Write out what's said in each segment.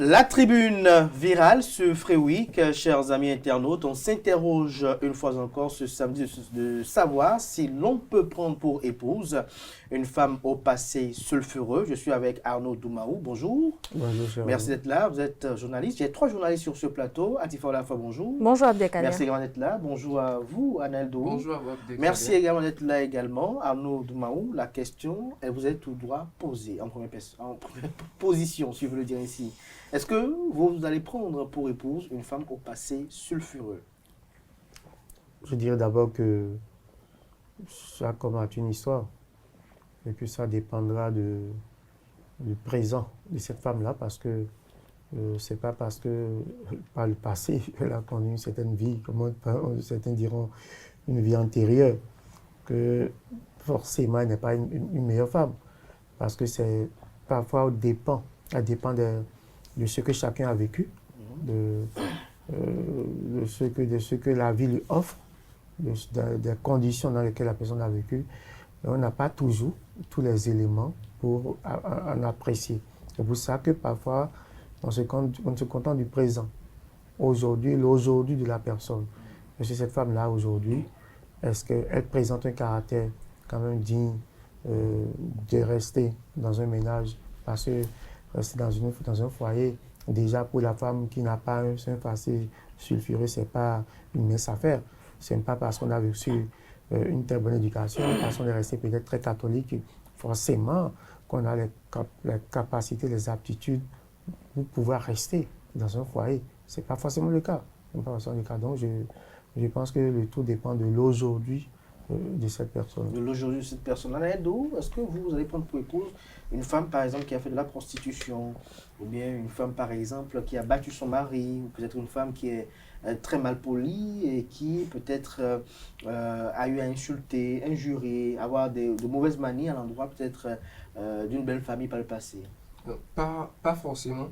La tribune virale ce Free Week, chers amis internautes, on s'interroge une fois encore ce samedi de savoir si l'on peut prendre pour épouse une femme au passé sulfureux. Je suis avec Arnaud Doumaou, bonjour. Bonjour, cher Merci d'être là, vous êtes journaliste. Il y a 3 journalistes sur ce plateau. Atifa Olafa, bonjour. Bonjour Abdelkader. Merci également d'être là. Bonjour à vous, Anel Dou. Bonjour à vous, Abdelkader. Merci également d'être là également, Arnaud Doumaou. La question, elle vous est tout droit posée en première position, si vous le dire ici. Est-ce que vous allez prendre pour épouse une femme au passé sulfureux? Je dirais d'abord que ça commence une histoire et que ça dépendra du présent de cette femme-là parce que c'est pas parce que par le passé elle a connu une certaine vie, comme certains diront une vie antérieure, que forcément elle n'est pas une meilleure femme. Parce que c'est parfois elle dépend de ce que chacun a vécu, de ce que la vie lui offre, des conditions dans lesquelles la personne a vécu. Et on n'a pas toujours tous les éléments pour en apprécier. C'est pour ça que parfois, on se contente du présent. Aujourd'hui, l'aujourd'hui de la personne. Parce que cette femme-là, aujourd'hui, est-ce qu'elle présente un caractère quand même digne de rester dans un ménage? Parce que rester dans un foyer, déjà pour la femme qui n'a pas un passé sulfureux, ce n'est pas une mince affaire. Ce n'est pas parce qu'on a reçu une très bonne éducation, parce qu'on est resté peut-être très catholique, forcément qu'on a les capacités, les aptitudes pour pouvoir rester dans un foyer. Ce n'est pas forcément le cas. Donc je pense que le tout dépend de l'aujourd'hui de cette personne. De l'aujourd'hui de cette personne. D'où est-ce que vous allez prendre pour épouse une femme, par exemple, qui a fait de la prostitution, ou bien une femme, par exemple, qui a battu son mari, ou peut-être une femme qui est très mal polie et qui peut-être a eu à insulter, injurer, avoir de mauvaises manies à l'endroit peut-être d'une belle famille par le passé? Pas forcément,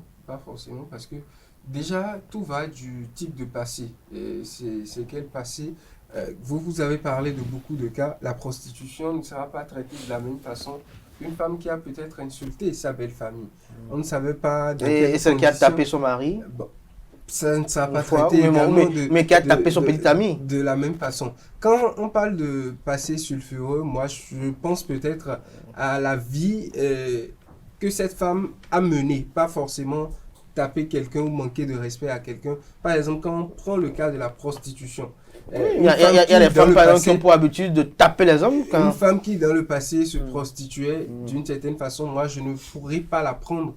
parce que déjà, tout va du type de passé. C'est quel passé? Vous avez parlé de beaucoup de cas. La prostitution ne sera pas traitée de la même façon qu'une femme qui a peut-être insulté sa belle famille. On ne savait pas dans quelles Et celle qui a conditions. tapé son mari? Bon, ça ne sera pas Fois, traité également mais qui a tapé son petit ami? de la même façon. Quand on parle de passé sulfureux, moi je pense peut-être à la vie que cette femme a menée, pas forcément taper quelqu'un ou manquer de respect à quelqu'un. Par exemple, quand on prend le cas de la prostitution. Il y a des femmes, par exemple, qui ont pour habitude de taper les hommes. Une femme qui, dans le passé, se prostituait d'une certaine façon, moi, je ne pourrais pas la prendre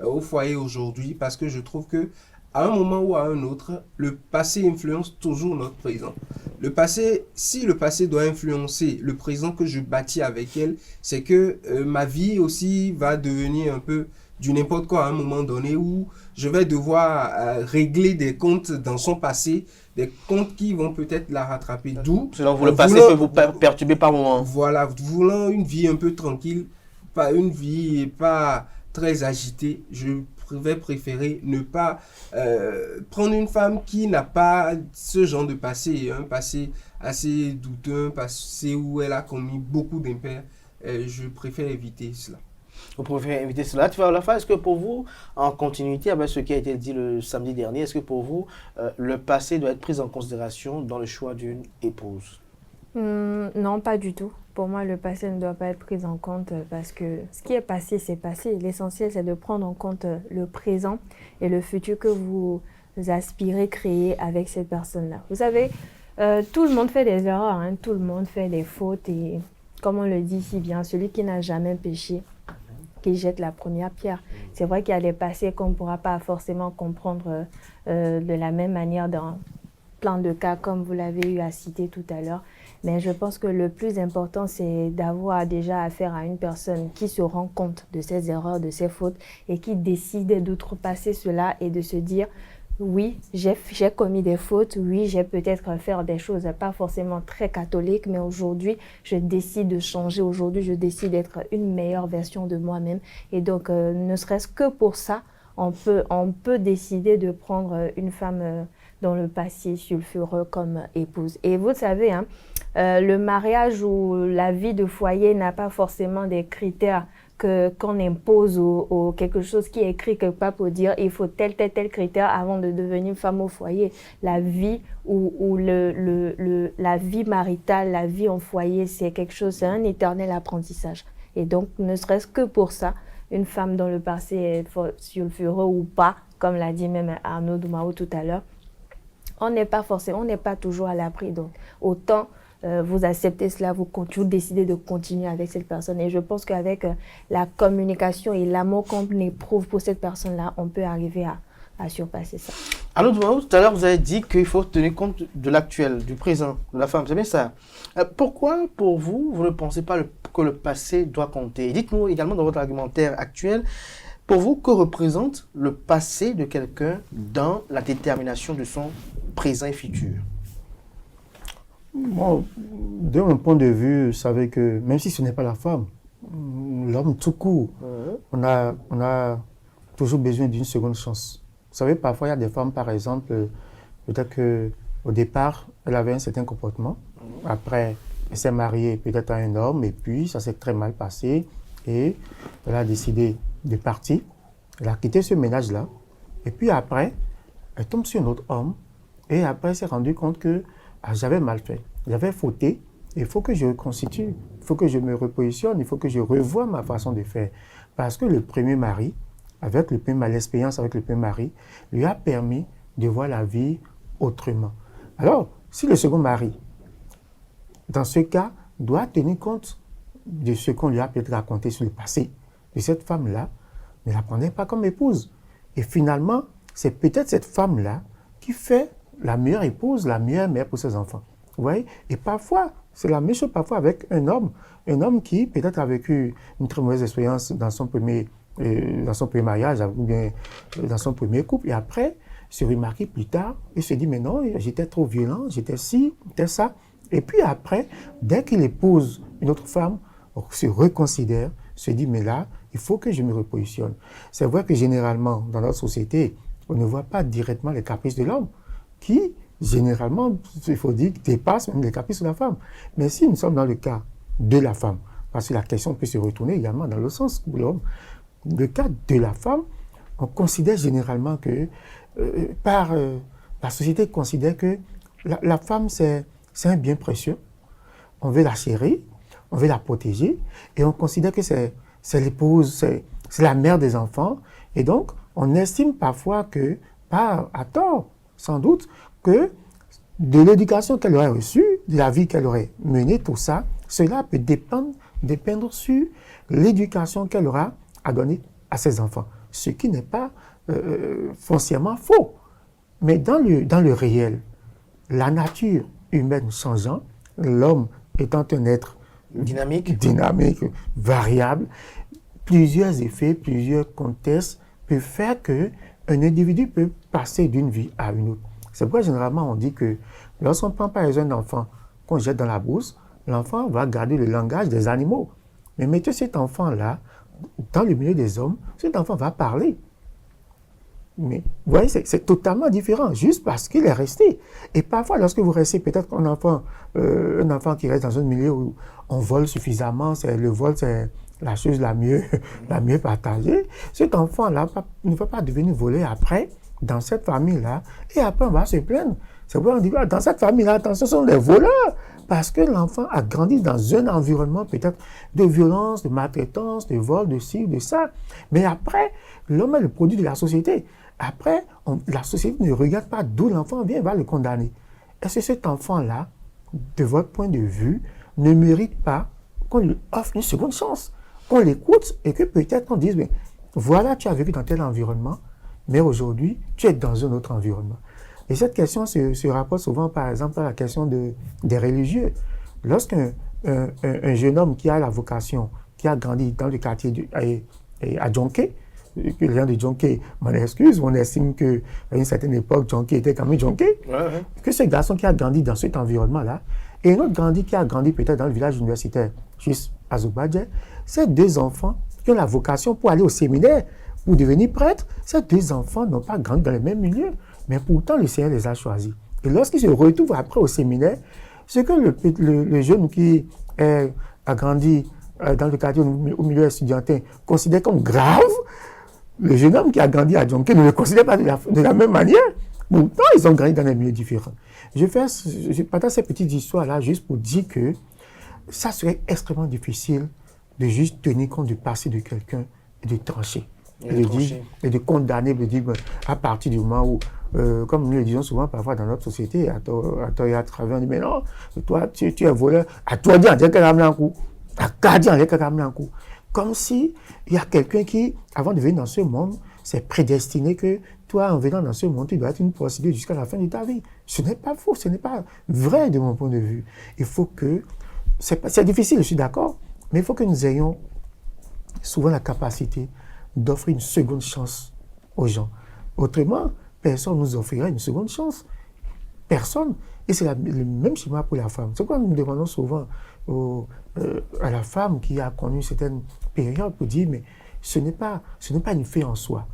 au foyer aujourd'hui parce que je trouve que à un moment ou à un autre, le passé influence toujours notre présent. Le passé, si le passé doit influencer le présent que je bâtis avec elle, c'est que ma vie aussi va devenir un peu du n'importe quoi à un moment donné où je vais devoir régler des comptes dans son passé, des comptes qui vont peut-être la rattraper. D'où, selon vous, le passé peut vous perturber par moment. Voilà, voulant une vie un peu tranquille, pas une vie pas très agitée, je vais préférer ne pas prendre une femme qui n'a pas ce genre de passé, un passé assez douteux, un passé où elle a commis beaucoup d'impairs. Je préfère éviter cela. Vous préférez éviter cela. Est-ce que pour vous, en continuité avec ce qui a été dit le samedi dernier, est-ce que pour vous, le passé doit être pris en considération dans le choix d'une épouse? Non, pas du tout. Pour moi, le passé ne doit pas être pris en compte parce que ce qui est passé, c'est passé. L'essentiel, c'est de prendre en compte le présent et le futur que vous aspirez créer avec cette personne-là. Vous savez, tout le monde fait des erreurs, hein, tout le monde fait des fautes et comme on le dit si bien, celui qui n'a jamais péché, qui jette la première pierre. C'est vrai qu'il y a des passés qu'on ne pourra pas forcément comprendre de la même manière dans plein de cas comme vous l'avez eu à citer tout à l'heure. Mais je pense que le plus important, c'est d'avoir déjà affaire à une personne qui se rend compte de ses erreurs, de ses fautes et qui décide d'outrepasser cela et de se dire oui, j'ai commis des fautes, oui, j'ai peut-être fait des choses pas forcément très catholiques, mais aujourd'hui, je décide de changer, aujourd'hui, je décide d'être une meilleure version de moi-même. Et donc, ne serait-ce que pour ça, on peut décider de prendre une femme dans le passé sulfureux comme épouse. Et vous le savez, hein, le mariage ou la vie de foyer n'a pas forcément des critères qu'on impose ou quelque chose qui est écrit quelque part pour dire il faut tel critère avant de devenir femme au foyer. La vie ou la vie maritale, la vie en foyer, c'est quelque chose, c'est un éternel apprentissage. Et donc, ne serait-ce que pour ça, une femme dont le passé est sulfureux ou pas, comme l'a dit même Arnaud Doumao tout à l'heure, on n'est pas toujours à l'abri. Donc, autant vous acceptez cela, vous décidez de continuer avec cette personne. Et je pense qu'avec la communication et l'amour qu'on éprouve pour cette personne-là, on peut arriver à surpasser ça. Alors, tout à l'heure, vous avez dit qu'il faut tenir compte de l'actuel, du présent, de la femme. C'est bien ça. Pourquoi, pour vous, vous ne pensez pas que le passé doit compter? Et dites-nous également dans votre argumentaire actuel, pour vous, que représente le passé de quelqu'un dans la détermination de son présent et futur? Bon, de mon point de vue, vous savez que même si ce n'est pas la femme, l'homme tout court, on a toujours besoin d'une seconde chance. Vous savez, parfois, il y a des femmes, par exemple, peut-être qu'au départ, elle avait un certain comportement. Après, elle s'est mariée peut-être à un homme, et puis ça s'est très mal passé, et elle a décidé de partir. Elle a quitté ce ménage-là, et puis après, elle tombe sur un autre homme, et après, elle s'est rendue compte que j'avais mal fait, j'avais fauté, il faut que je reconstitue, il faut que je me repositionne, il faut que je revoie ma façon de faire. Parce que le premier mari, l'expérience avec le premier mari, lui a permis de voir la vie autrement. Alors, si le second mari, dans ce cas, doit tenir compte de ce qu'on lui a peut-être raconté sur le passé, de cette femme-là, ne la prenait pas comme épouse. Et finalement, c'est peut-être cette femme-là qui fait la meilleure épouse, la meilleure mère pour ses enfants. Vous voyez? Et parfois, c'est la même chose parfois avec un homme qui peut-être a vécu une très mauvaise expérience dans son premier mariage ou bien dans son premier couple. Et après, se remarquer plus tard et se dit, mais non, j'étais trop violent, j'étais ci, j'étais ça. Et puis après, dès qu'il épouse une autre femme, on se reconsidère, se dit, mais là, il faut que je me repositionne. C'est vrai que généralement, dans notre société, on ne voit pas directement les caprices de l'homme, qui, généralement, il faut dire, dépassent même les caprices de la femme. Mais si nous sommes dans le cas de la femme, parce que la question peut se retourner également dans le sens de l'homme, le cas de la femme, on considère généralement que, la société considère que la femme, c'est un bien précieux. On veut la chérir, on veut la protéger, et on considère que c'est l'épouse, c'est la mère des enfants. Et donc, on estime parfois que, à tort, sans doute, que de l'éducation qu'elle aurait reçue, de la vie qu'elle aurait menée, tout ça, cela peut dépendre sur l'éducation qu'elle aura à donner à ses enfants. Ce qui n'est pas foncièrement faux. Mais dans le réel, la nature humaine changeant, l'homme étant un être dynamique, variable, plusieurs effets, plusieurs contextes peuvent faire qu'un individu peut passer d'une vie à une autre. C'est pourquoi généralement on dit que lorsqu'on prend par exemple un enfant qu'on jette dans la brousse, l'enfant va garder le langage des animaux. Mais mettez cet enfant-là dans le milieu des hommes, cet enfant va parler. Mais vous voyez, c'est totalement différent, juste parce qu'il est resté. Et parfois, lorsque vous restez peut-être un enfant qui reste dans un milieu où on vole suffisamment, le vol c'est la chose la mieux partagée, cet enfant-là ne va pas devenir volé après, dans cette famille-là, et après on va se plaindre. C'est pourquoi on dit, dans cette famille-là, attention, ce sont des voleurs, parce que l'enfant a grandi dans un environnement peut-être de violence, de maltraitance, de vol, de ci, de ça. Mais après, l'homme est le produit de la société. Après, la société ne regarde pas d'où l'enfant vient, va le condamner. Est-ce que cet enfant-là, de votre point de vue, ne mérite pas qu'on lui offre une seconde chance, qu'on l'écoute et que peut-être on dise, mais voilà, tu as vécu dans tel environnement, mais aujourd'hui, tu es dans un autre environnement. Et cette question se rapporte souvent, par exemple, à la question des religieux. Lorsqu'un jeune homme qui a la vocation, qui a grandi dans le quartier à Djonké, les gens de Djonké m'en excusent, on estime qu'à une certaine époque, Djonké était quand même Djonké, que ce garçon qui a grandi dans cet environnement-là, et un autre qui a grandi peut-être dans le village universitaire, juste à Zobadje, ces deux enfants qui ont la vocation pour aller au séminaire, pour devenir prêtre, ces deux enfants n'ont pas grandi dans le même milieu, mais pourtant le Seigneur les a choisis. Et lorsqu'ils se retrouvent après au séminaire, Ce que le jeune qui a grandi dans le quartier au milieu estudiantin considère comme grave, le jeune homme qui a grandi à Djonké ne le considère pas de la même manière. Pourtant, ils ont grandi dans des milieux différents. Je partage ces petites histoires-là juste pour dire que ça serait extrêmement difficile de juste tenir compte du passé de quelqu'un et de trancher. Et de condamner, de dire à partir du moment où, comme nous le disons souvent parfois dans notre société, à tort et à travers, on dit mais non, toi tu es voleur, à toi dire, à gardien, comme si il y a quelqu'un qui, avant de venir dans ce monde, s'est prédestiné que toi, en venant dans ce monde, tu dois être une prostituée jusqu'à la fin de ta vie. Ce n'est pas faux, ce n'est pas vrai de mon point de vue. Il faut que, c'est difficile, je suis d'accord, mais il faut que nous ayons souvent la capacité d'offrir une seconde chance aux gens. Autrement, personne ne nous offrira une seconde chance. Personne. Et c'est le même schéma pour la femme. C'est pourquoi nous demandons souvent à la femme qui a connu une certaine période pour dire, mais ce n'est pas une fin en soi.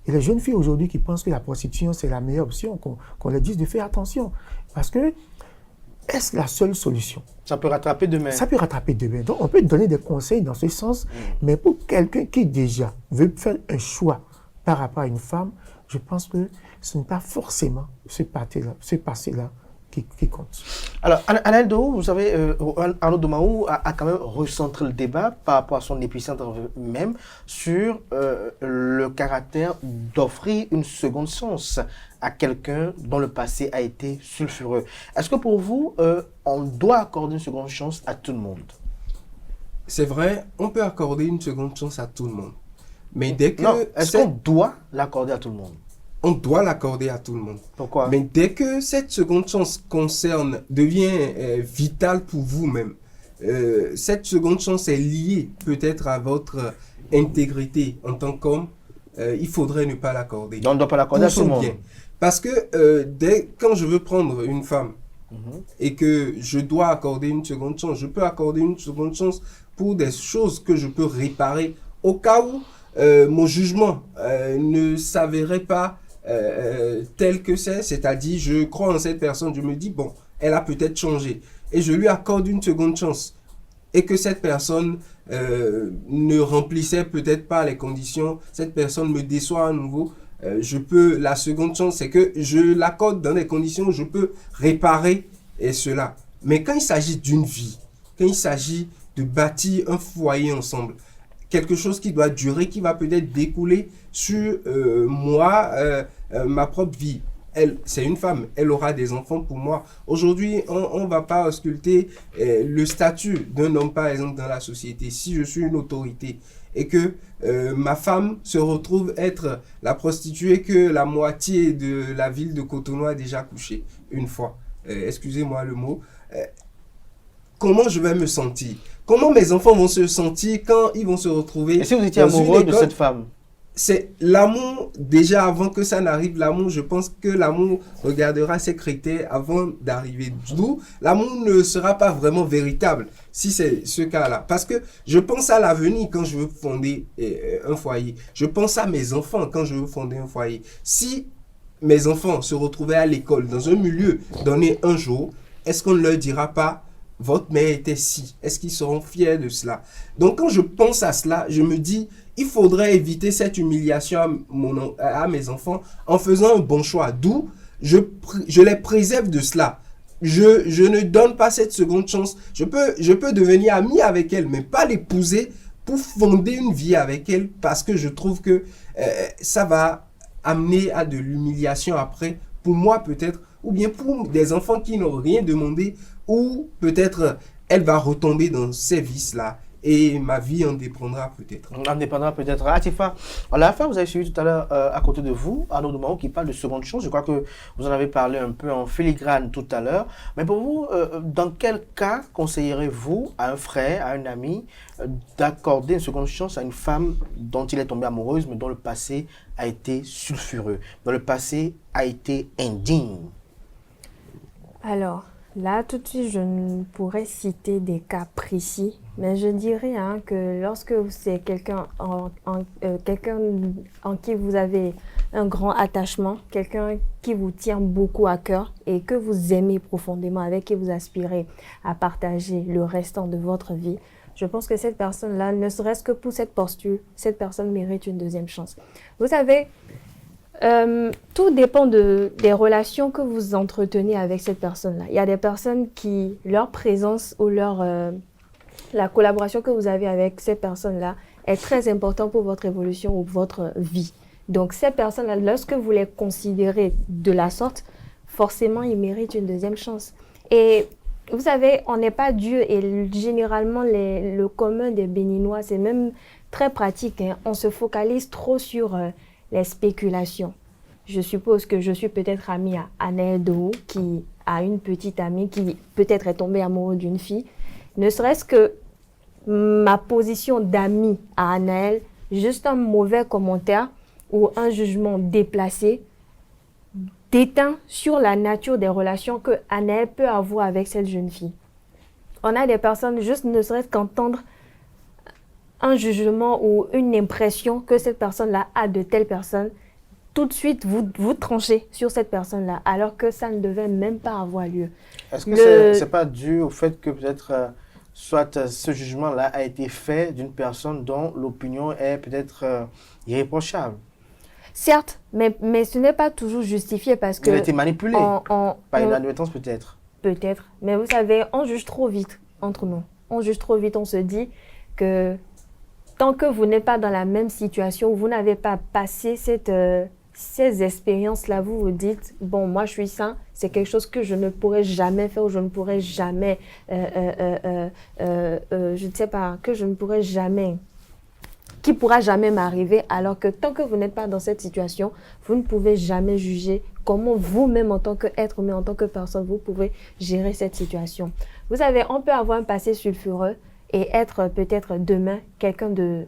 Et les jeunes filles aujourd'hui qui pensent que la prostitution, c'est la meilleure option, qu'on leur dise de faire attention. Parce que, est-ce la seule solution? Ça peut rattraper demain. Ça peut rattraper demain. Donc, on peut donner des conseils dans ce sens, mais pour quelqu'un qui déjà veut faire un choix par rapport à une femme, je pense que ce n'est pas forcément ce passé-là qui compte. Alors, Alain Dohou, vous savez, Arnaud Domaou a quand même recentré le débat par rapport à son épicentre même sur le caractère d'offrir une seconde chance à quelqu'un dont le passé a été sulfureux. Est-ce que pour vous, on doit accorder une seconde chance à tout le monde? C'est vrai, on peut accorder une seconde chance à tout le monde. Mais dès que... Non, est-ce qu'on doit l'accorder à tout le monde? On doit l'accorder à tout le monde. Pourquoi? Mais dès que cette seconde chance devient vitale pour vous-même, cette seconde chance est liée peut-être à votre intégrité en tant qu'homme, il faudrait ne pas l'accorder. Donc on ne doit pas l'accorder à tout le monde. Bien. Parce que quand je veux prendre une femme et que je dois accorder une seconde chance, je peux accorder une seconde chance pour des choses que je peux réparer au cas où mon jugement ne s'avérait pas tel que c'est-à-dire je crois en cette personne, je me dis bon, elle a peut-être changé et je lui accorde une seconde chance et que cette personne ne remplissait peut-être pas les conditions, cette personne me déçoit à nouveau, la seconde chance c'est que je l'accorde dans des conditions où je peux réparer cela. Mais quand il s'agit d'une vie, quand il s'agit de bâtir un foyer ensemble, quelque chose qui doit durer, qui va peut-être découler sur ma propre vie. C'est une femme, elle aura des enfants pour moi. Aujourd'hui, on ne va pas ausculter le statut d'un homme, par exemple, dans la société. Si je suis une autorité et que ma femme se retrouve être la prostituée que la moitié de la ville de Cotonou a déjà couché une fois, excusez-moi le mot, comment je vais me sentir? Comment mes enfants vont se sentir quand ils vont se retrouver? Et si vous étiez amoureux de cette femme? C'est l'amour, déjà avant que ça n'arrive, l'amour, je pense que l'amour regardera ses critères avant d'arriver. D'où l'amour ne sera pas vraiment véritable si c'est ce cas-là. Parce que je pense à l'avenir quand je veux fonder un foyer. Je pense à mes enfants quand je veux fonder un foyer. Si mes enfants se retrouvaient à l'école dans un milieu donné un jour, est-ce qu'on ne leur dira pas votre mère était si? Est-ce qu'ils seront fiers de cela? Donc quand je pense à cela, je me dis, il faudrait éviter cette humiliation à mes enfants en faisant un bon choix. D'où je les préserve de cela. Je ne donne pas cette seconde chance. Je peux devenir ami avec elle, mais pas l'épouser pour fonder une vie avec elle parce que je trouve que ça va amener à de l'humiliation après, pour moi peut-être, ou bien pour des enfants qui n'ont rien demandé, ou peut-être elle va retomber dans ces vices-là et ma vie en dépendra peut-être. En dépendra peut-être. Atifa, à la fin, vous avez suivi tout à l'heure à côté de vous, Arnaud Domaou qui parle de seconde chance. Je crois que vous en avez parlé un peu en filigrane tout à l'heure. Mais pour vous, dans quel cas conseillerez-vous à un frère, à un ami, d'accorder une seconde chance à une femme dont il est tombé amoureuse, mais dont le passé a été sulfureux, dont le passé a été indigne? Alors, Là, tout de suite, je ne pourrais citer des cas précis, mais je dirais que lorsque c'est quelqu'un quelqu'un en qui vous avez un grand attachement, quelqu'un qui vous tient beaucoup à cœur et que vous aimez profondément, avec qui vous aspirez à partager le restant de votre vie, je pense que cette personne-là, ne serait-ce que pour cette posture, cette personne mérite une deuxième chance. Vous savez, tout dépend des relations que vous entretenez avec cette personne-là. Il y a des personnes qui, leur présence ou la collaboration que vous avez avec ces personnes-là est très importante pour votre évolution ou votre vie. Donc, ces personnes-là, lorsque vous les considérez de la sorte, forcément, ils méritent une deuxième chance. Et vous savez, on n'est pas Dieu et généralement, le commun des Béninois, c'est même très pratique. On se focalise trop sur les spéculations. Je suppose que je suis peut-être amie à Anaël Dou, qui a une petite amie qui peut-être est tombée amoureuse d'une fille. Ne serait-ce que ma position d'amie à Anaël, juste un mauvais commentaire ou un jugement déplacé déteint sur la nature des relations que Anaël peut avoir avec cette jeune fille. On a des personnes, juste ne serait-ce qu'entendre un jugement ou une impression que cette personne-là a de telle personne, tout de suite, vous tranchez sur cette personne-là, alors que ça ne devait même pas avoir lieu. Est-ce que c'est pas dû au fait que peut-être, soit ce jugement-là a été fait d'une personne dont l'opinion est peut-être irréprochable? Certes, mais ce n'est pas toujours justifié parce que... Il a été manipulé par inadvertance peut-être. Peut-être, mais vous savez, on juge trop vite entre nous. On juge trop vite, on se dit que tant que vous n'êtes pas dans la même situation, vous n'avez pas passé ces expériences-là, vous vous dites, bon, moi je suis sain, c'est quelque chose que je ne pourrais jamais faire ou je ne pourrais jamais, je ne sais pas, que je ne pourrais jamais, qui pourra jamais m'arriver, alors que tant que vous n'êtes pas dans cette situation, vous ne pouvez jamais juger comment vous-même en tant qu'être humain, en tant que personne, vous pouvez gérer cette situation. Vous savez, on peut avoir un passé sulfureux et être peut-être demain quelqu'un de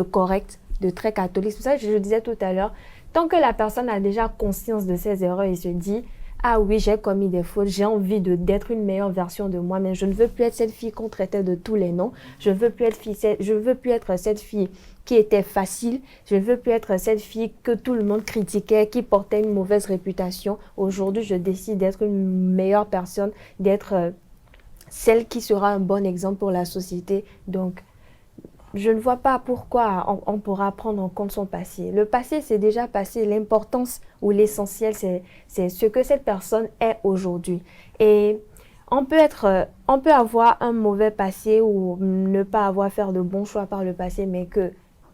correct, de très catholique. C'est pour ça que je disais tout à l'heure, tant que la personne a déjà conscience de ses erreurs et se dit « Ah oui, j'ai commis des fautes, j'ai envie d'être une meilleure version de moi, mais je ne veux plus être cette fille qu'on traitait de tous les noms. Je ne veux plus être cette fille qui était facile. Je ne veux plus être cette fille que tout le monde critiquait, qui portait une mauvaise réputation. Aujourd'hui, je décide d'être une meilleure personne, d'être celle qui sera un bon exemple pour la société. » Donc, je ne vois pas pourquoi on pourra prendre en compte son passé. Le passé, c'est déjà passé. L'importance ou l'essentiel, c'est ce que cette personne est aujourd'hui. Et on peut avoir un mauvais passé ou ne pas avoir fait de bons choix par le passé, mais que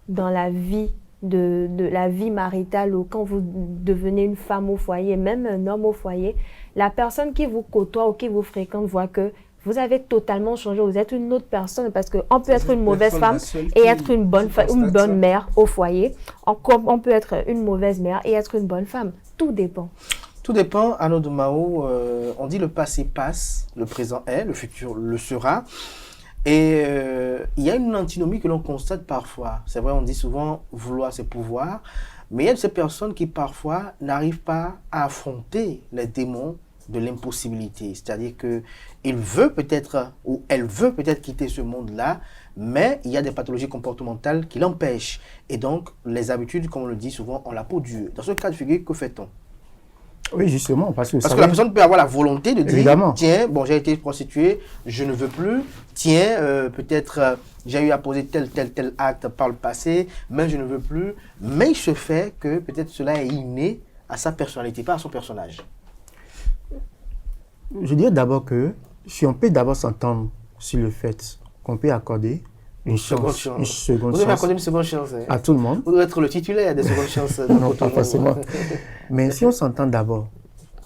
dans la vie de la vie maritale ou quand vous devenez une femme au foyer, même un homme au foyer, la personne qui vous côtoie ou qui vous fréquente voit que vous avez totalement changé, vous êtes une autre personne parce qu'on peut être une mauvaise femme et être une bonne mère au foyer. On peut être une mauvaise mère et être une bonne femme. Tout dépend. Tout dépend, Anno de Mao. On dit le passé passe, le présent est, le futur le sera. Et il y a une antinomie que l'on constate parfois. C'est vrai, on dit souvent vouloir c'est pouvoir. Mais il y a de ces personnes qui parfois n'arrivent pas à affronter les démons de l'impossibilité. C'est-à-dire qu'il veut peut-être, ou elle veut peut-être quitter ce monde-là, mais il y a des pathologies comportementales qui l'empêchent. Et donc, les habitudes, comme on le dit souvent, ont la peau dure. Dans ce cas de figure, que fait-on? Oui, justement, parce que la personne peut avoir la volonté de dire, évidemment, tiens, bon, j'ai été prostituée, je ne veux plus, tiens, peut-être j'ai eu à poser tel acte par le passé, mais je ne veux plus. Mais il se fait que peut-être cela est inné à sa personnalité, pas à son personnage. Je dirais d'abord que si on peut d'abord s'entendre sur le fait qu'on peut accorder une seconde chance. Vous devez accorder une seconde chance. À tout le monde. Vous devez être le titulaire des secondes chances. Non, pas forcément. Mais si on s'entend d'abord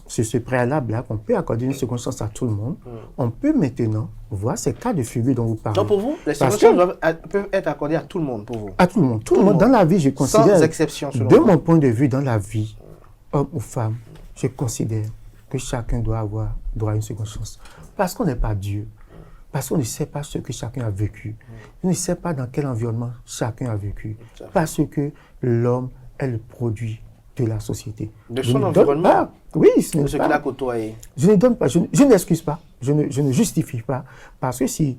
sur ce préalable-là, qu'on peut accorder une seconde chance à tout le monde, on peut maintenant voir ces cas de figure dont vous parlez. Donc pour vous, les secondes chances peuvent être accordées à tout le monde, pour vous? À tout le monde. Tout le monde. Dans la vie, je considère... Sans exception, selon de mon point de vue, dans la vie, homme ou femme, je considère que chacun doit avoir droit à une seconde chance. Parce qu'on n'est pas Dieu. Parce qu'on ne sait pas ce que chacun a vécu. On ne sait pas dans quel environnement chacun a vécu. Parce que l'homme est le produit de la société. De son environnement? Oui, de ce qu'il a côtoyé. Je ne donne pas, je n'excuse pas. je ne justifie pas. Parce que si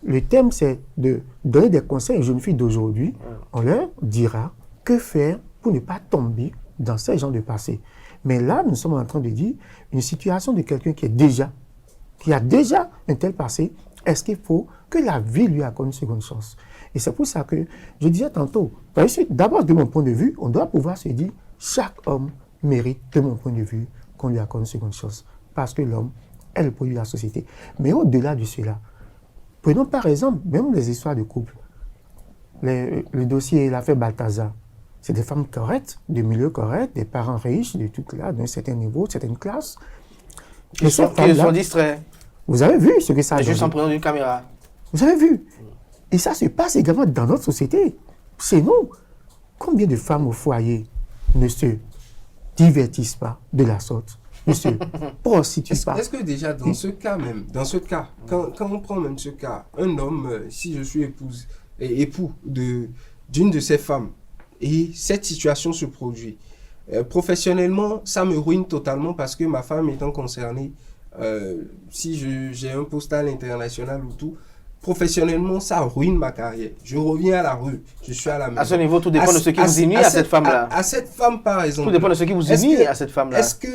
le thème, c'est de donner des conseils aux jeunes filles d'aujourd'hui, on leur dira que faire pour ne pas tomber dans ce genre de passé. Mais là, nous sommes en train de dire une situation de quelqu'un qui a déjà un tel passé, est-ce qu'il faut que la vie lui accorde une seconde chance? Et c'est pour ça que je disais tantôt, d'abord de mon point de vue, on doit pouvoir se dire, chaque homme mérite, de mon point de vue, qu'on lui accorde une seconde chance. Parce que l'homme est le produit de la société. Mais au-delà de cela, prenons par exemple, même les histoires de couple. Le dossier, l'affaire Balthazar, c'est des femmes correctes, de milieux corrects, des parents riches, de tout là, d'un certain niveau, de certaine classe. Ils sont distraits. Vous avez vu ce que ça a donné. Juste en prenant une caméra. Vous avez vu. Et ça se passe également dans notre société. Chez nous, combien de femmes au foyer ne se divertissent pas de la sorte, ne se prostituent pas? Est-ce que déjà dans ce cas même, quand on prend même ce cas, un homme, si je suis époux d'une de ces femmes, et cette situation se produit, professionnellement, ça me ruine totalement parce que ma femme étant concernée, si j'ai un postal international ou tout, professionnellement, ça ruine ma carrière. Je reviens à la rue, je suis à la maison. À ce niveau, tout dépend de ce qui vous unit à cette femme-là. À cette femme, par exemple. Tout dépend de ce qui vous unit à cette femme-là. Parce que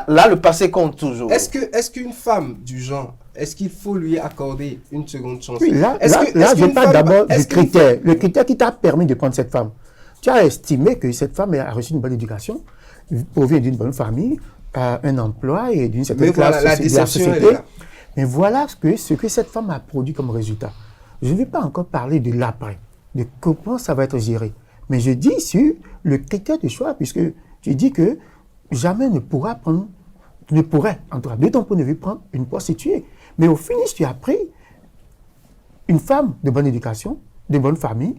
là, le passé compte toujours. Est-ce qu'une femme du genre, est-ce qu'il faut lui accorder une seconde chance? Oui, là je parle d'abord du critère. Le critère qui t'a permis de prendre cette femme. Tu as estimé que cette femme a reçu une bonne éducation, provient d'une bonne famille, a un emploi et d'une certaine classe de la société. Mais voilà ce que cette femme a produit comme résultat. Je ne vais pas encore parler de l'après, de comment ça va être géré. Mais je dis sur le critère de choix, puisque tu dis que jamais ne pourrait, en tout cas, de ton point de vue, prendre une prostituée. Mais au finish, tu as pris une femme de bonne éducation, de bonne famille,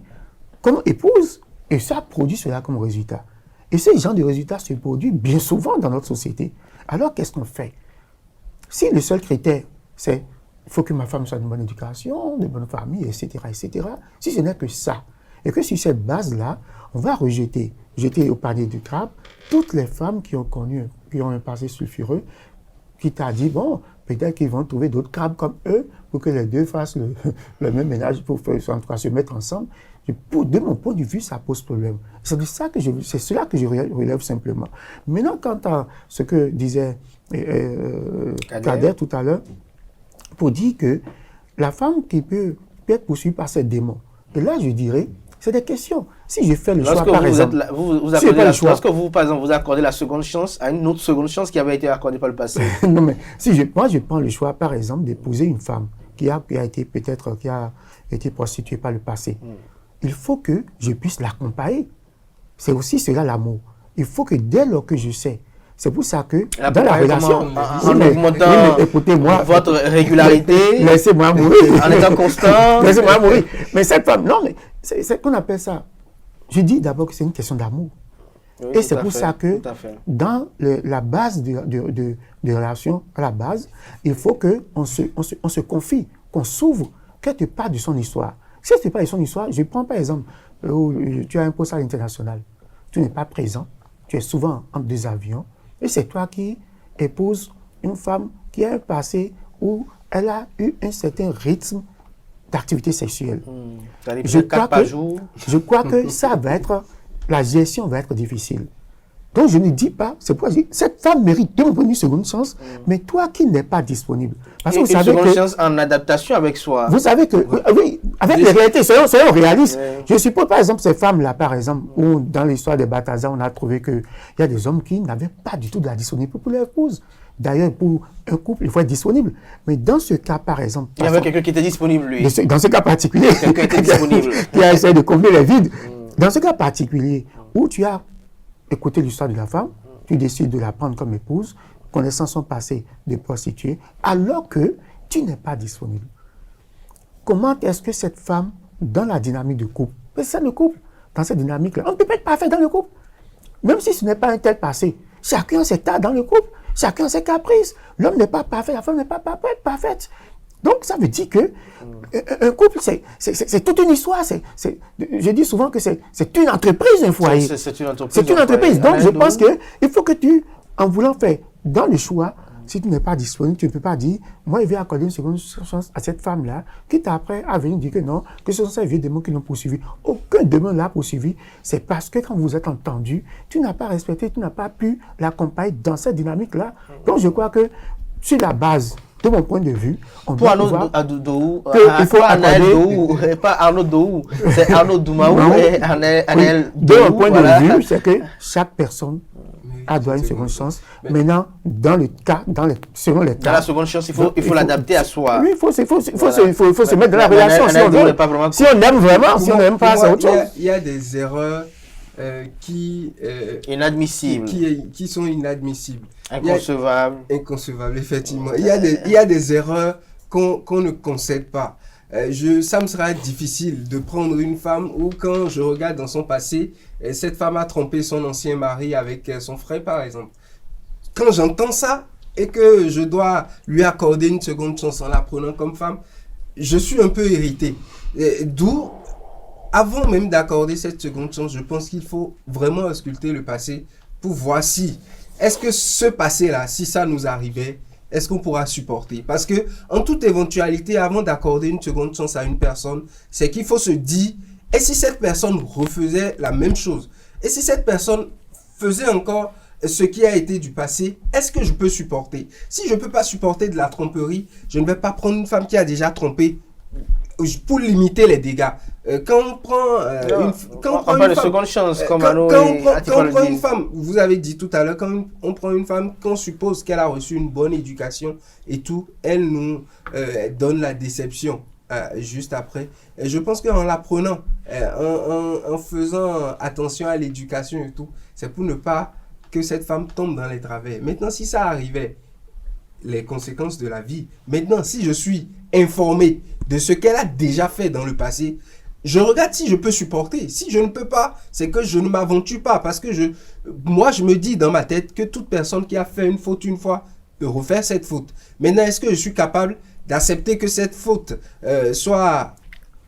comme épouse, et ça produit cela comme résultat. Et ce genre de résultats se produit bien souvent dans notre société. Alors, qu'est-ce qu'on fait? Si le seul critère, c'est il faut que ma femme soit de bonne éducation, de bonne famille, etc., etc. Si ce n'est que ça, et que sur cette base-là, on va jeter au panier de crabe toutes les femmes qui ont un passé sulfureux, qui t'a dit, bon, peut-être qu'ils vont trouver d'autres crabes comme eux pour que les deux fassent le même ménage, pour en tout cas se mettre ensemble. De mon point de vue, ça pose problème. C'est cela que je relève simplement. Maintenant, quant à ce que disait Kader tout à l'heure, pour dire que la femme qui peut être poursuivie par ses démons, et là, je dirais, c'est des questions. Si je fais le choix, par exemple... Lorsque vous, par exemple, vous accordez la seconde chance à une autre seconde chance qui avait été accordée par le passé. Non, mais moi, je prends le choix, par exemple, d'épouser une femme qui a été prostituée par le passé. Il faut que je puisse l'accompagner. C'est aussi cela l'amour. Il faut que dès lors que je sais, c'est pour ça que dans la relation, en augmentant écoutez-moi, votre régularité, laissez-moi mourir, en étant constant, laissez-moi mourir. Mais cette femme, non, mais c'est qu'on appelle ça. Je dis d'abord que c'est une question d'amour. Oui, et c'est pour ça que dans la base de relation, à la base, il faut qu'on se confie, qu'on s'ouvre quelque part de son histoire. Si ce n'est pas de son histoire, je prends par exemple, tu as un poste à l'international, tu n'es pas présent, tu es souvent entre deux avions, et c'est toi qui épouses une femme qui a un passé où elle a eu un certain rythme d'activité sexuelle. Je crois que ça va être, la gestion va être difficile. Donc je ne dis pas, c'est pourquoi je dis, cette femme mérite de mon point de vue une seconde chance, mais toi qui n'es pas disponible. Parce que vous savez une seconde chance en adaptation avec soi. Vous savez que, oui, avec les réalités, soyons réalistes. Oui. Je suppose par exemple ces femmes-là, par exemple, où dans l'histoire des Balthazar, on a trouvé qu'il y a des hommes qui n'avaient pas du tout de la disponibilité pour leur épouse. D'ailleurs, pour un couple, il faut être disponible. Mais dans ce cas, par exemple... Il y avait quelqu'un qui était disponible, lui. Dans ce cas particulier, quelqu'un était disponible. qui a essayé de combler les vides. Dans ce cas particulier, où tu as écouté l'histoire de la femme, tu décides de la prendre comme épouse, connaissant son passé de prostituée, alors que tu n'es pas disponible. Comment est-ce que cette femme, dans la dynamique de couple, c'est le couple, dans cette dynamique-là, on ne peut pas être parfait dans le couple. Même si ce n'est pas un tel passé, chacun s'est dans le couple. Chacun ses caprices. L'homme n'est pas parfait, la femme n'est pas parfaite. Donc, ça veut dire que un couple, c'est toute une histoire. Je dis souvent que c'est une entreprise, un foyer. C'est une entreprise. C'est une entreprise. Donc, je pense qu'il faut que tu, en voulant faire dans le choix, Si tu n'es pas disponible, tu ne peux pas dire, moi, je vais accorder une seconde chance à cette femme-là, quitte après à venir dire que non, que ce sont ces vieux démons qui l'ont poursuivi. Aucun démon l'a poursuivi. C'est parce que quand vous êtes entendu, tu n'as pas respecté, tu n'as pas pu l'accompagner dans cette dynamique-là. Donc, je crois que sur la base, de mon point de vue, on Pour doit Arnaud pouvoir... Dohou, il faut Anaël accorder- Dohou, pas Arnaud Dohou, c'est Arnaud Doumaou Non. et Anaël De mon Dohou, point voilà. de vue, c'est que chaque personne a droit à une seconde chance. Maintenant, dans le cas, selon les Dans cas, la seconde chance, il faut l'adapter à soi. oui, il faut se Voilà. mettre dans la Mais relation. Anaël Dohou n'est pas vraiment- Si on aime vraiment, Pour si on moi- n'aime pas, pour c'est moi, autre chose. Il y a des erreurs qui Inadmissible, sont inadmissibles. inconcevable. Inconcevable, effectivement. Il y a des erreurs qu'on ne concède pas. Ça me sera difficile de prendre une femme où, quand je regarde dans son passé, cette femme a trompé son ancien mari avec son frère, par exemple. Quand j'entends ça et que je dois lui accorder une seconde chance en la prenant comme femme, je suis un peu irrité. D'où, avant même d'accorder cette seconde chance, je pense qu'il faut vraiment ausculter le passé pour voir si, est-ce que ce passé-là, si ça nous arrivait, est-ce qu'on pourra supporter? Parce que, en toute éventualité, avant d'accorder une seconde chance à une personne, c'est qu'il faut se dire, et si cette personne refaisait la même chose? Et si cette personne faisait encore ce qui a été du passé, est-ce que je peux supporter? Si je ne peux pas supporter de la tromperie, je ne vais pas prendre une femme qui a déjà trompé pour limiter les dégâts. Quand on prend On parle de seconde chance, comme Arnaud et quand Atifa on le prend une disent. femme, vous avez dit tout à l'heure, quand on prend une femme, qu'on suppose qu'elle a reçu une bonne éducation et tout, elle nous donne la déception juste après. Et je pense qu'en l'apprenant, en faisant attention à l'éducation et tout, c'est pour ne pas que cette femme tombe dans les travers. Maintenant, si ça arrivait, les conséquences de la vie. Maintenant, si je suis informé de ce qu'elle a déjà fait dans le passé, je regarde si je peux supporter. Si je ne peux pas, c'est que je ne m'aventure pas. Parce que moi, je me dis dans ma tête que toute personne qui a fait une faute une fois peut refaire cette faute. Maintenant, est-ce que je suis capable d'accepter que cette faute soit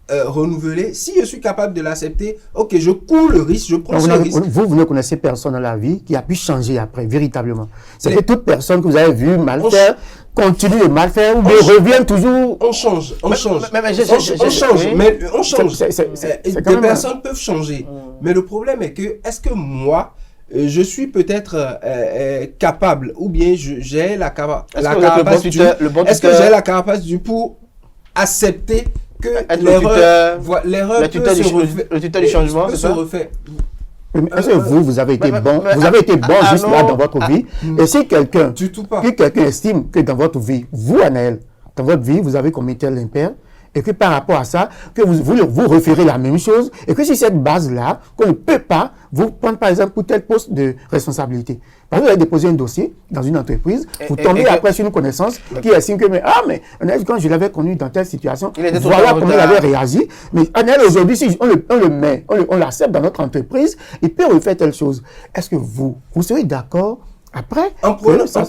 renouvelée? Si je suis capable de l'accepter, ok, je cours le risque, je prends ce risque. Vous ne connaissez personne dans la vie qui a pu changer après, véritablement. C'est Mais- que toute personne que vous avez vue mal On faire, continue de mal faire, ou bien On- revient toujours... On change, on change. mais On change, oui. mais on change. C'est Des quand même... personnes peuvent changer. Mais le problème est que, est-ce que moi, je suis peut-être capable, ou bien j'ai la Est-ce que vous êtes carapace du... le bon Est-ce que tuteur? j'ai la carapace du pour accepter que Être le tuteur, l'erreur le tuteur du changement, peut c'est se ça? refaire. Est-ce que vous avez été bon, mais- vous avez été bon ah, juste non. là dans votre vie, et si quelqu'un Du tout pas. estime que dans votre vie, vous, Anaël, dans votre vie, vous avez commis tel impair, et que par rapport à ça, que vous référez la même chose, et que si cette base-là, qu'on ne peut pas vous prendre par exemple pour tel poste de responsabilité. Parce que vous avez déposé un dossier dans une entreprise, vous tombez après sur une connaissance qui estime que, mais Anaël, quand je l'avais connu dans telle situation, Il était voilà totalement comment il retard. avait réagi. Mais Anaël, aujourd'hui, si on le met, on l'accepte dans notre entreprise, il peut refaire telle chose. Est-ce que vous serez d'accord après En prenant, que ça-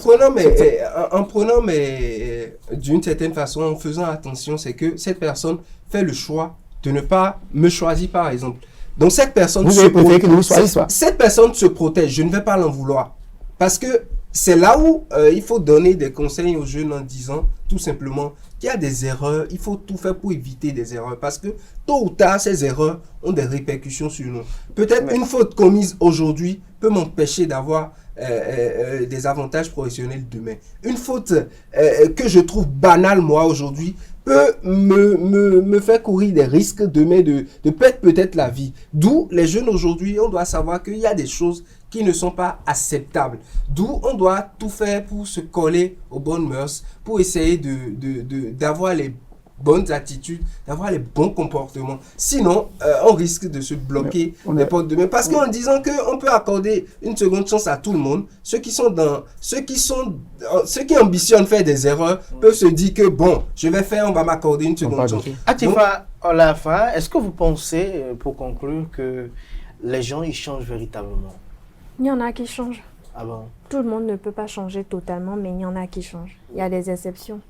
en prenant, mais d'une certaine façon, en faisant attention, c'est que cette personne fait le choix de ne pas me choisir, par exemple. Donc cette personne Vous avez préféré qu'il ne vous choisisse pas. cette personne se protège, je ne vais pas l'en vouloir. Parce que c'est là où il faut donner des conseils aux jeunes en disant tout simplement qu'il y a des erreurs, il faut tout faire pour éviter des erreurs. Parce que tôt ou tard, ces erreurs ont des répercussions sur nous. Peut-être une faute commise aujourd'hui peut m'empêcher d'avoir des avantages professionnels demain. Une faute que je trouve banale moi aujourd'hui peut me faire courir des risques demain de perdre peut-être la vie. D'où les jeunes aujourd'hui, on doit savoir qu'il y a des choses qui ne sont pas acceptables. D'où on doit tout faire pour se coller aux bonnes mœurs, pour essayer d'avoir les bonnes attitudes, d'avoir les bons comportements. Sinon, on risque de se bloquer les portes demain. Parce qu'en disant qu'on peut accorder une seconde chance à tout le monde, ceux qui ambitionnent faire des erreurs peuvent se dire que bon, on va m'accorder une seconde chance. Atifa, à la fin, est-ce que vous pensez, pour conclure, que les gens ils changent véritablement? Il y en a qui changent. Ah bon? Tout le monde ne peut pas changer totalement, mais il y en a qui changent. Il y a des exceptions.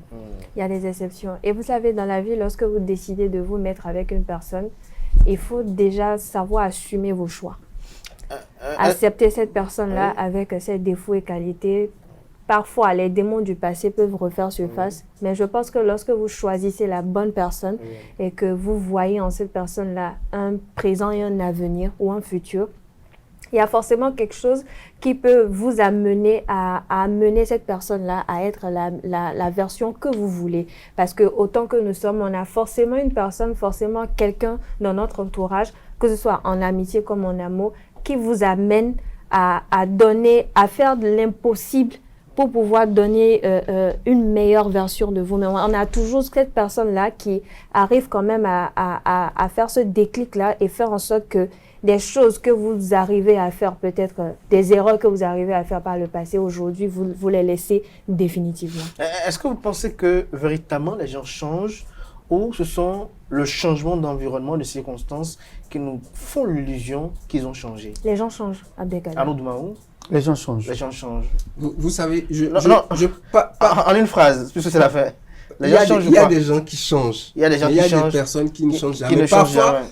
Il y a des exceptions. Et vous savez, dans la vie, lorsque vous décidez de vous mettre avec une personne, il faut déjà savoir assumer vos choix. Accepter cette personne-là avec ses défauts et qualités, parfois, les démons du passé peuvent refaire surface, mais je pense que lorsque vous choisissez la bonne personne et que vous voyez en cette personne-là un présent et un avenir ou un futur, il y a forcément quelque chose qui peut vous amener à amener cette personne-là à être la version que vous voulez. Parce que autant que nous sommes, on a forcément une personne, forcément quelqu'un dans notre entourage, que ce soit en amitié comme en amour, qui vous amène à donner, à faire de l'impossible pour pouvoir donner une meilleure version de vous-même. On a toujours cette personne-là qui arrive quand même à faire ce déclic-là et faire en sorte que des choses que vous arrivez à faire, peut-être des erreurs que vous arrivez à faire par le passé, aujourd'hui, vous les laissez définitivement. Est-ce que vous pensez que véritablement les gens changent ou ce sont le changement d'environnement, de circonstances qui nous font l'illusion qu'ils ont changé? Les gens changent, Abdelkader. Arnaud Doumaou? Les gens changent. Les gens changent. Vous savez, En une phrase, puisque c'est la fin. Il y a des gens qui changent. Il y a des gens qui qui changent. Il y a changent. des personnes qui ne changent Qui jamais. ne changent Parfois,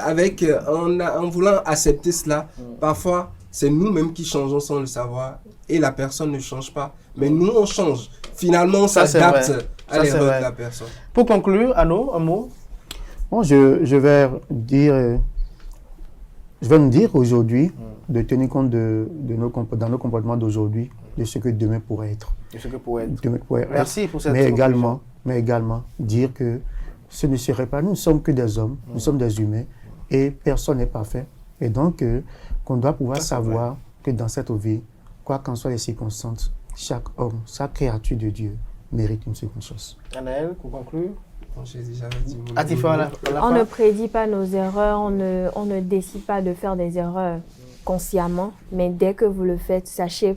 jamais. en voulant accepter cela, parfois, c'est nous-mêmes qui changeons sans le savoir et la personne ne change pas. Mais nous, on change. Finalement, on s'adapte à l'erreur de la personne. Pour conclure, Arnaud, un mot? Bon, je vais nous dire aujourd'hui de tenir compte dans nos comportements d'aujourd'hui, de ce que demain pourrait être. De ce que pourrait être. Demain pourrait être. Merci pour cette mais également dire que ce ne serait pas, nous ne sommes que des hommes, nous sommes des humains et personne n'est parfait. Et donc, qu'on doit pouvoir savoir que dans cette vie, quoi qu'en soient les circonstances, chaque homme, chaque créature de Dieu mérite une seconde chance. Anaël, pour conclure? J'ai déjà dit mon Atifa, à la On fin? ne prédit pas nos erreurs, on ne décide pas de faire des erreurs consciemment, mais dès que vous le faites, sachez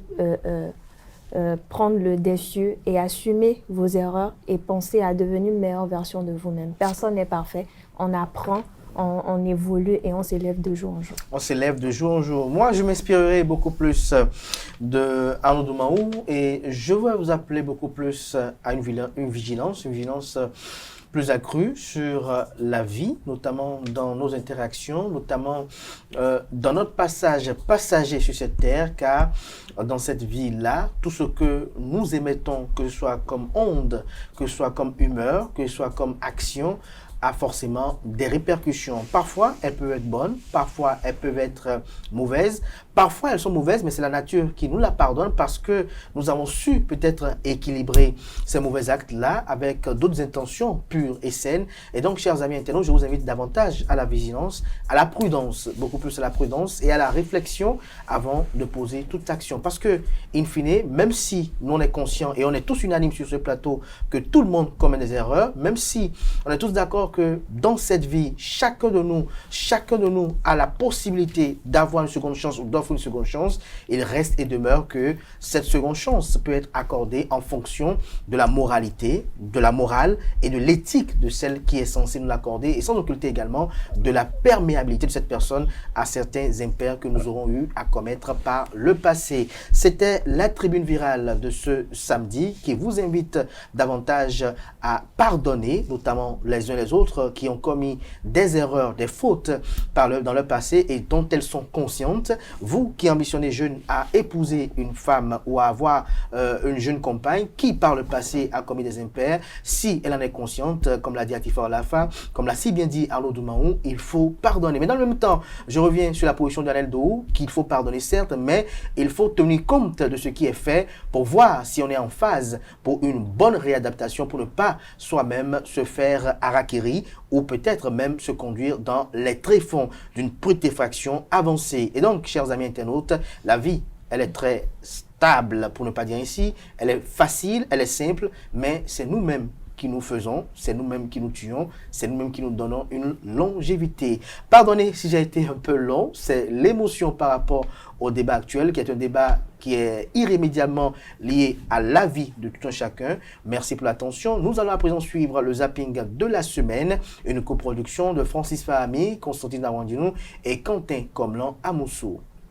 prendre le dessus et assumer vos erreurs et penser à devenir une meilleure version de vous-même. Personne n'est parfait, on apprend, on évolue et on s'élève de jour en jour. On s'élève de jour en jour. Moi, je m'inspirerai beaucoup plus de Arnaud Doumaou et je vais vous appeler beaucoup plus à une vigilance plus accrue sur la vie, notamment dans nos interactions, notamment dans notre passage passager sur cette terre, car dans cette vie-là, tout ce que nous émettons, que ce soit comme onde, que ce soit comme humeur, que ce soit comme action, a forcément des répercussions. Parfois, elles peuvent être bonnes, parfois, elles peuvent être mauvaises. Parfois, elles sont mauvaises, mais c'est la nature qui nous la pardonne parce que nous avons su peut-être équilibrer ces mauvais actes-là avec d'autres intentions pures et saines. Et donc, chers amis internautes, je vous invite davantage à la vigilance, à la prudence, beaucoup plus à la prudence et à la réflexion avant de poser toute action. Parce que, in fine, même si nous on est conscients et on est tous unanimes sur ce plateau que tout le monde commet des erreurs, même si on est tous d'accord que dans cette vie, chacun de nous a la possibilité d'avoir une seconde chance ou d'offrir une seconde chance, il reste et demeure que cette seconde chance peut être accordée en fonction de la moralité, de la morale et de l'éthique de celle qui est censée nous l'accorder et sans occulter également de la perméabilité de cette personne à certains impairs que nous aurons eu à commettre par le passé. C'était la tribune virale de ce samedi qui vous invite davantage à pardonner, notamment les uns les autres qui ont commis des erreurs, des fautes dans le passé et dont elles sont conscientes. Vous qui ambitionnez jeune à épouser une femme ou à avoir une jeune compagne qui par le passé a commis des impairs, si elle en est consciente, comme l'a dit Atifa Olafa, comme l'a si bien dit Arnaud Doumaou, il faut pardonner. Mais dans le même temps, je reviens sur la position d'Anel Dou, qu'il faut pardonner certes, mais il faut tenir compte de ce qui est fait pour voir si on est en phase pour une bonne réadaptation, pour ne pas soi-même se faire harakiri ou peut-être même se conduire dans les tréfonds d'une putréfaction avancée. Et donc, chers amis internautes, la vie, elle est très stable, pour ne pas dire ici, elle est facile, elle est simple, mais c'est nous-mêmes qui nous faisons, c'est nous-mêmes qui nous tuons, c'est nous-mêmes qui nous donnons une longévité. Pardonnez si j'ai été un peu long, c'est l'émotion par rapport au débat actuel, qui est un débat qui est irrémédiablement lié à la vie de tout un chacun. Merci pour l'attention. Nous allons à présent suivre le zapping de la semaine, une coproduction de Francis Fahami, Constantine Awandinou et Quentin Comlan à Moussou.